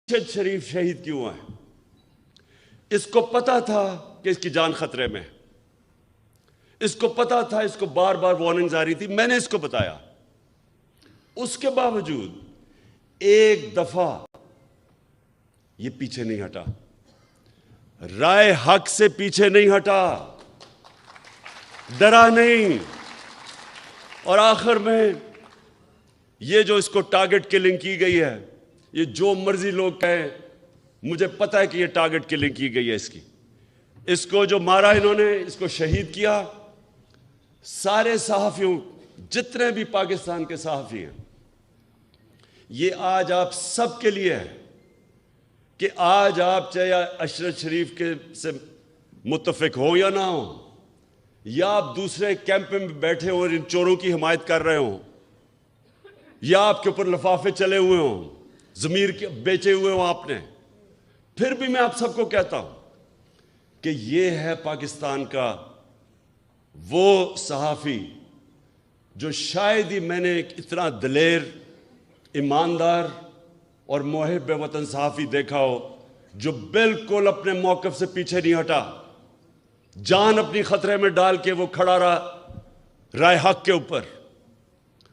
ارشد شریف شہید کیوں ہے؟ اس کو پتا تھا کہ اس کی جان خطرے میں، اس کو پتا تھا، اس کو بار بار وارننگز آ رہی تھی، میں نے اس کو بتایا، اس کے باوجود ایک دفعہ یہ پیچھے نہیں ہٹا، رائے حق سے پیچھے نہیں ہٹا، ڈرا نہیں۔ اور آخر میں یہ جو اس کو ٹارگٹ کلنگ کی گئی ہے، یہ جو مرضی لوگ کہیں، مجھے پتا ہے کہ یہ ٹارگٹ کلنگ کی گئی ہے اس کو جو مارا انہوں نے، اس کو شہید کیا، سارے صحافیوں، جتنے بھی پاکستان کے صحافی ہیں، یہ آج آپ سب کے لیے ہے کہ آج آپ چاہے ارشد شریف کے سے متفق ہوں یا نہ ہوں، یا آپ دوسرے کیمپ میں بیٹھے ہوں اور ان چوروں کی حمایت کر رہے ہوں، یا آپ کے اوپر لفافے چلے ہوئے ہوں، ضمیر کے بیچے ہوئے ہوں آپ نے، پھر بھی میں آپ سب کو کہتا ہوں کہ یہ ہے پاکستان کا وہ صحافی جو شاید ہی میں نے ایک اتنا دلیر، ایماندار اور محب وطن صحافی دیکھا ہو جو بالکل اپنے موقف سے پیچھے نہیں ہٹا، جان اپنی خطرے میں ڈال کے وہ کھڑا رہا رائے حق کے اوپر۔